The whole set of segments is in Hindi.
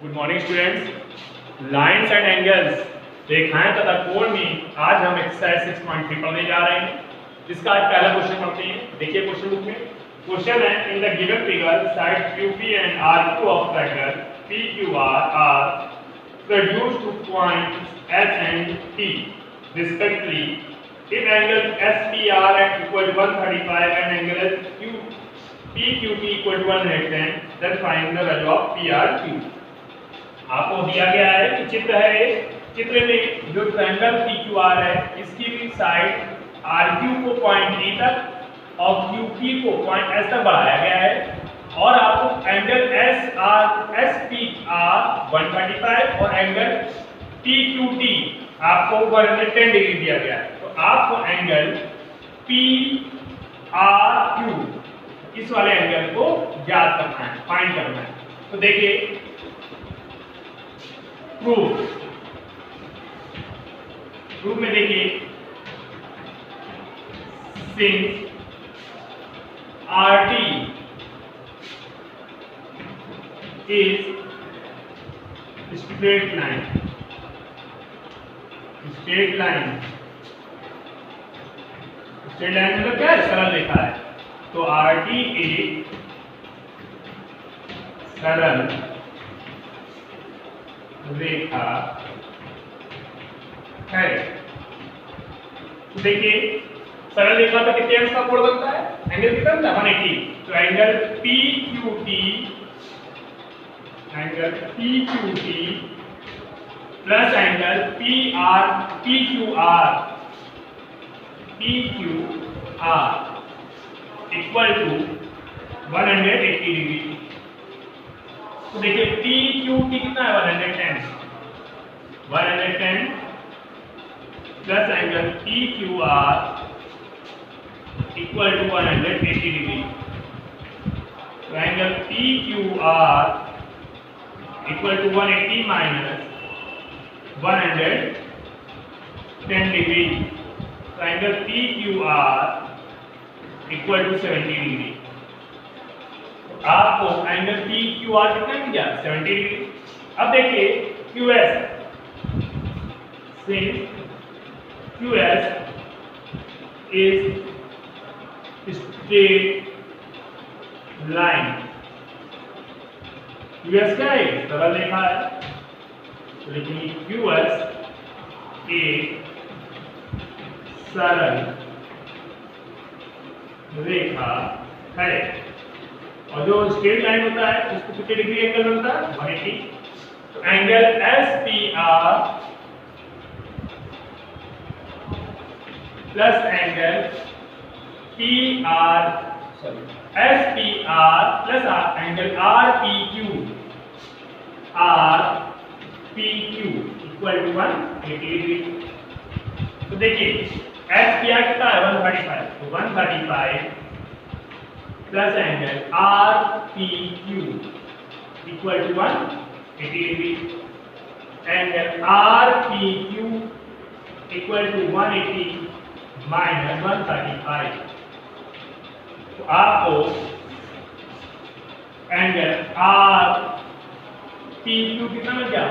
Good morning students. Lines and angles, रेखाएं तथा कोण में आज हम एक्सरसाइज 6.3 पढ़ने जा रहे हैं, जिसका आज पहला क्वेश्चन पढ़ते हैं। देखिए क्वेश्चन बुक में क्वेश्चन है, in the given figure side QP and RQ of triangle PQR are produced to points S and T respectively. If angle SPR at equal to 135 and angle PQT equal to 110, then find the value of PRQ. आपको दिया गया है कि चित्र है, चित्र में जो ट्रायंगल PQR है इसकी भी साइड RQ को पॉइंट E तक और QP को पॉइंट S तक बढ़ाया गया है, और आपको एंगल SPR 135 और एंगल PQT आपको 110 डिग्री दिया गया है। तो आपको एंगल PRQ इस वाले एंगल को ज्ञात करना है, फाइंड करना है। तो देखिए प्रूफ में देखिए, since RT is straight line, straight line मतलब क्या है? सरल रेखा है। तो RT एक सरल रेखा है। तो देखिए सरल रेखा का कितने अंश का कोण बनता है? एंगल कितना बनता है? 180। तो angle PQT plus angle PQR equal to 180 degree. तो देखिए PQT कितना है? 110 plus angle PQR equal to 180 degree. तो angle PQR equal to 180 minus 110 degree. तो angle PQR equal to 70 degree. आपको एंगल PQR कितना मिल गया? 70 डिग्री। अब देखिए QS, since QS is straight line, QS क्या है? सरल रेखा है। तो लिखिए QS एक सरल रेखा है, और जो स्ट्रेट लाइन होता है उसको कितने डिग्री एंगल बनता है? 180। तो angle SPR plus angle SPR plus angle RPQ equal to 180 degree. तो देखिए SPR कितना है? 135। तो 135 plus angle RPQ equal to 180 degree. Angle RPQ equal to 180 minus 135। तो आपको एंगल RPQ कितना मिल गया?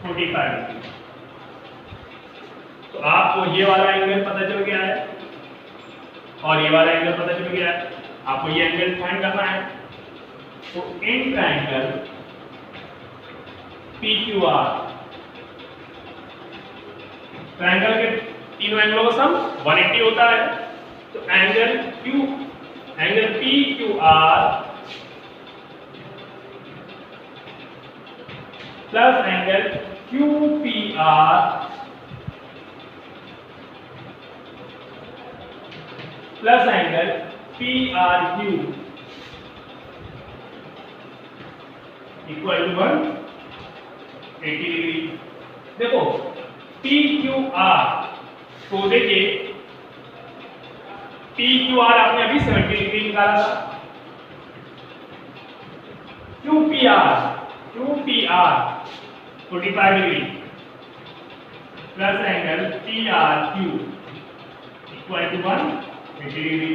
45 डिग्री। तो आपको ये वाला एंगल पता चल गया है और ये वाला एंगल पता चल गया है। आपको ये एंगल फाइंड करना है। तो इन ट्रायंगल PQR, ट्रायंगल के तीनों एंगलों का सम 180 होता है। तो angle PQR plus angle QPR plus angle PRQ equal to 180 degree. देखो PQR, तो देखिए PQR आपने अभी 70 डिग्री निकाला था। QPR 45 degree plus angle PRQ equal to 180 degree.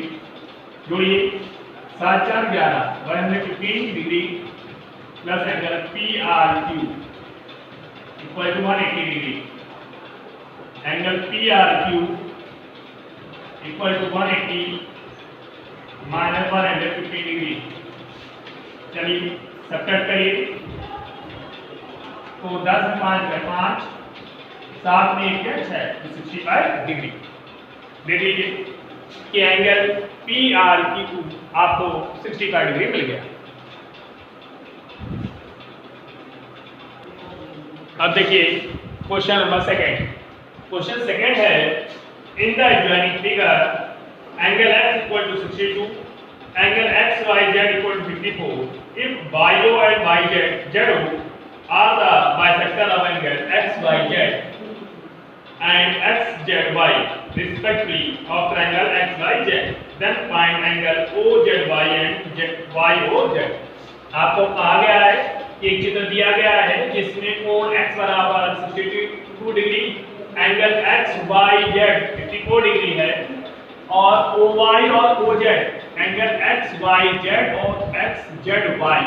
जोड़िए 7 4 11 115 degree plus angle PRQ equal to 180 degree. Angle PRQ equal to 180 minus 150 degree. चलिए सब्ट्रैक्ट करिए, तो 10 में 5 है 5, 7 में 1 है 6, 65 डिग्री। देख लीजिए कि एंगल PRQ आपको 65 डिग्री मिल गया। अब देखिए question number second. Question second है, in the adjoining figure angle x equal to 62, angle XYZ equal to 54, if YO and YZO are the bisector of angle XYZ and XZY respectively of triangle XYZ, then find angle OZY and YOZ। आपको कहा गया है कि एक चित्र दिया गया है जिसमें कोण x बराबर 62 डिग्री, एंगल XYZ 54 डिग्री है, और OY और OZ एंगल XYZ और XZY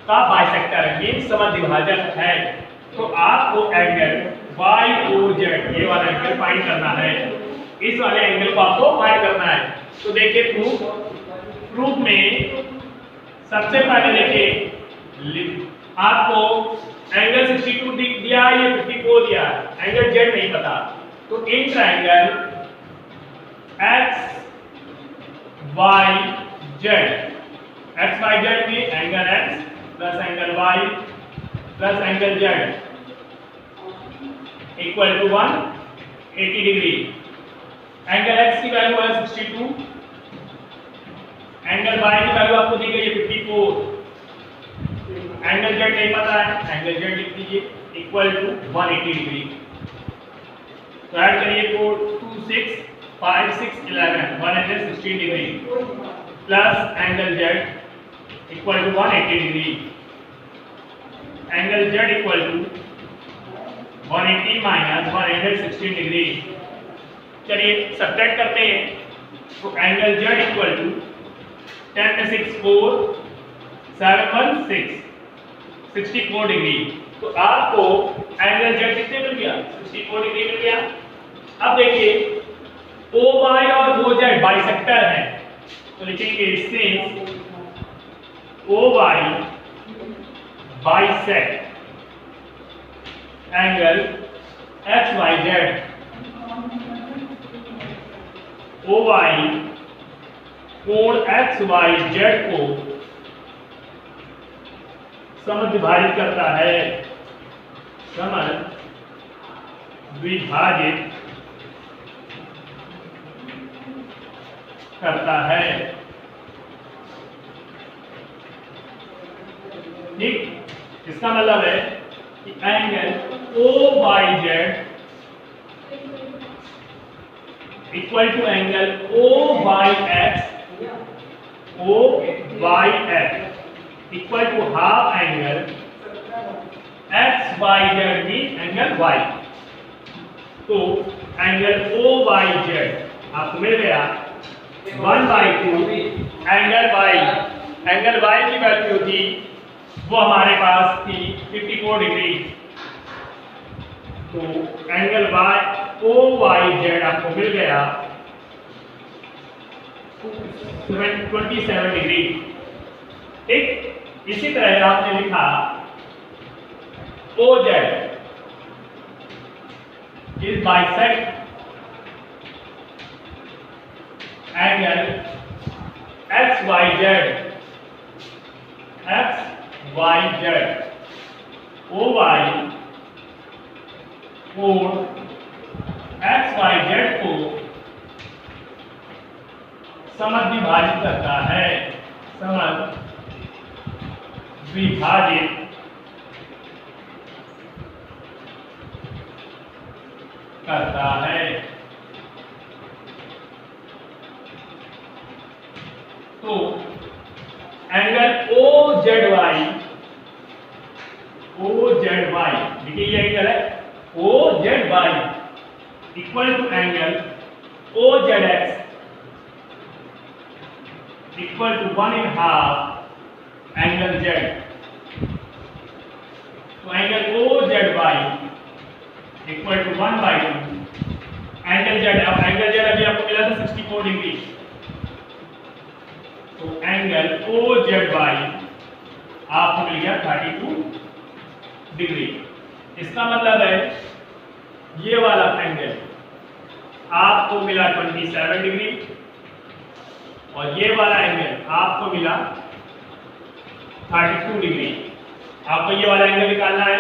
का बाइसेक्टर है, ये समद्विभाजक है। तो आपको एंगल YOZ ये वाला एंगल फाइंड करना है, इस वाले एंगल को आपको फाइंड करना है। तो देखिए प्रूफ में सबसे पहले देखिए आपको एंगल 62 दिया है, ये 54 दिया है, एंगल Z नहीं पता, तो इन ट्रायंगल XYZ में angle X plus angle Y plus angle Z equal to 180 degree. Angle X की वैल्यू है 62, एंगल Y की वैल्यू आपको दी गई है 54, एंगल Z नहीं पता है, एंगल Z लिख दीजिए इक्वल टू 180 डिग्री। तो ऐड करिए 4 2 6 5 6 11 116 degree plus angle Z equal to 180 degree, angle Z equal to 180 minus 116 degree. चलिए सब्ट्रैक्ट करते हैं, तो एंगल Z इक्वल टू 10 में 6 4 7 1 6 64 डिग्री। तो आपको एंगल Z कितने मिल गया? 64 डिग्री मिल गया। अब देखिए OY और OZ बाइसेक्टर है, तो लिखेंगे since OY bisect angle XYZ, OY कोण XYZ को समद्विभाजित करता है, समद्विभाजित करता है। ठीक, इसका मतलब है कि angle OYZ equal to angle OYX equal to half angle XYZ में एंगल Y। तो एंगल OYZ आपको मिल गया 1/2 एंगल Y की वैल्यू थी वो हमारे पास थी 54 डिग्री, तो एंगल OYZ आपको मिल गया 27 डिग्री। ठीक, इसी तरह आपने लिखा OZ is bisect angle XYZ OY कोण XYZ को समद्विभाजित करता है, समद्विभाजित करता है। तो एंगल OZY देखिए ये एंगल है OZY equal to angle OZX equal to 1/2 angle Z। तो angle OZY equal to 1/2 angle Z। अब एंगल Z अभी आपको मिला था 64 डिग्री, तो एंगल OZY आपको मिल गया 32 डिग्री। इसका मतलब है ये वाला एंगल आपको मिला 27 डिग्री और ये वाला एंगल आपको मिला 32 डिग्री। आपको ये वाला एंगल निकालना है,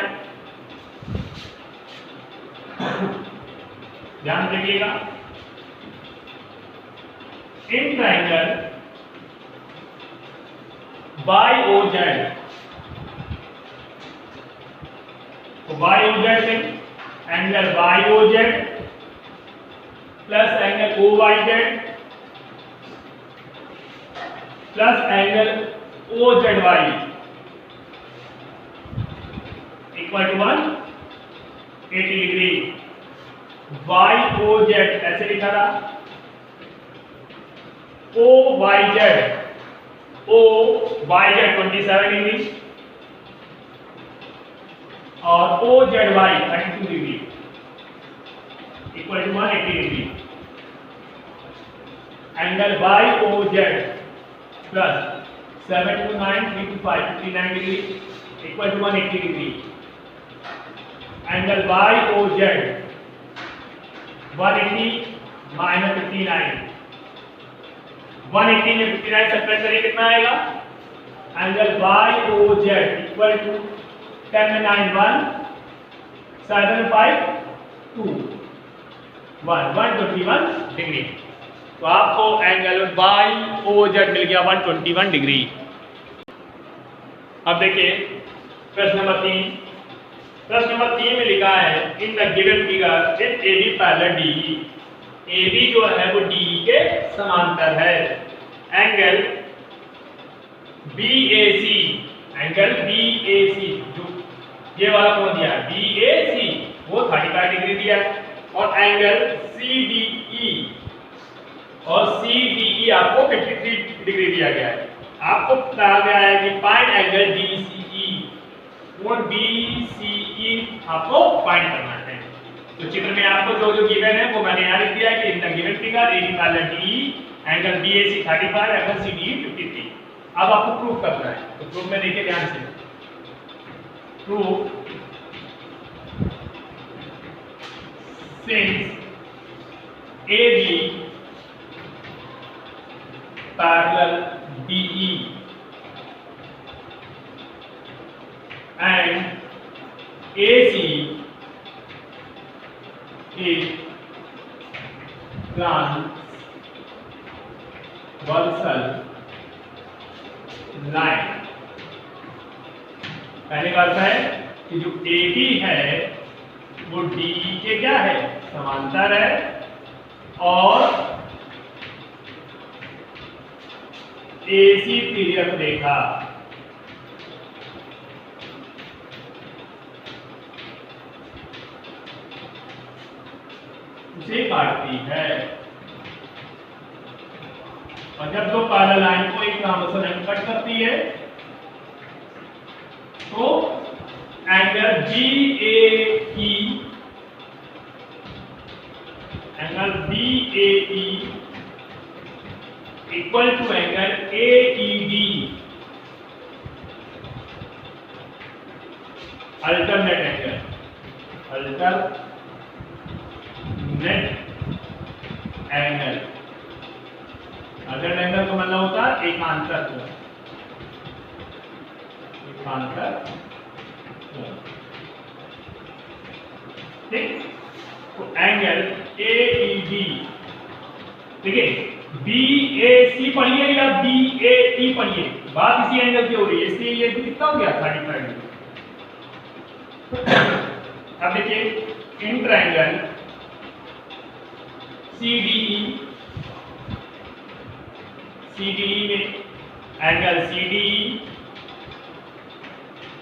ध्यान रखिएगा। इन ट्रायंगल YOZ, तो YOZ में angle YOZ plus angle OYZ plus angle OZY equal to 180 degree. YOZ ऐसे लिखा था, OYZ 27 डिग्री और OZY 32 degree equal to 180 degree. Angle YOZ plus 7 to 9 3 to 5 59 degree equal to 180 degree. Angle YOZ 180 minus 59, 180 में 59 सब्ट्रैक्ट करिए कितना आएगा? एंगल YOZ इक्वल टू 10 में 9 1 7 5 2 121 डिग्री। तो आपको एंगल YOZ मिल गया 121 डिग्री। अब देखिए प्रश्न नंबर 3। प्रश्न नंबर 3 में लिखा है in the given figure if AB parallel DE, AB जो है वो DE के समांतर है। एंगल BAC, एंगल BAC जो ये वाला कौन दिया है BAC वो 35 डिग्री दिया है, और एंगल CDE और CDE आपको 53 डिग्री दिया गया है। आपको बताया गया है कि फाइंड एंगल DCE, वो DCE आपको फाइंड करना है। तो चित्र में आपको जो जो गिवन है वो मैंने यहाँ लिख दिया है कि इन the given figure AB parallel DE, angle BAC 35, angle CDE 53। अब आपको प्रूफ करना है, तो प्रूफ में देखिए ध्यान से। Proof since AB parallel DE and AC is transversal line। कहने का अर्थ है कि जो AB है वो DE के क्या है समांतर है, और AC तिर्यक रेखा उसे काटती है। और जब दो पैरेलल लाइन को एक ट्रांसवर्सल लाइन कट करती है तो angle BAE, angle BAE equal to angle AED, alternate angle, alternate angle. Alternate angle को मतलब होता है एकांतर कोण, एकांतर कोण। ठीक, तो एंगल AED, ठीक है, BAC पढ़िए या BAE पढ़िए, बात इसी एंगल की हो रही है, इसलिए ये कितना हो गया 35 डिग्री। अब देखिए इन ट्रायंगल CDE में angle CDE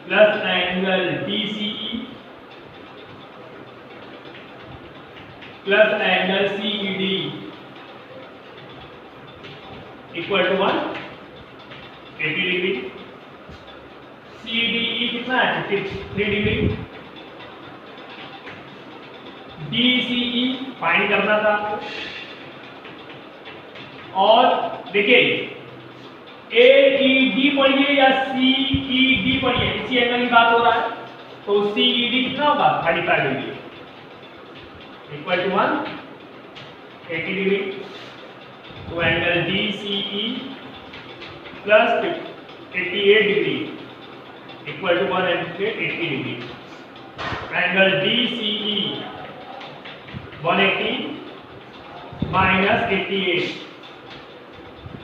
plus angle DCE plus angle CED equal to 180 degree. CDE कितना है 53 डिग्री। DCE फाइंड करना था आपको। और देखिए AED पढ़िए या CED पढ़िए, इसी एंगल की बात हो रहा है, तो CED कितना होगा 35 डिग्री इक्वल टू 180 डिग्री। तो angle DCE plus 88 degree equal to 180 degree. Angle DCE 180 minus 88,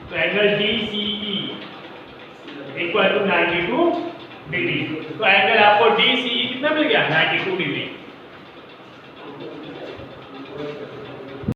तो angle DCE equal to 92 degree. तो एंगल आपको DCE कितना मिल गया 92 डिग्री।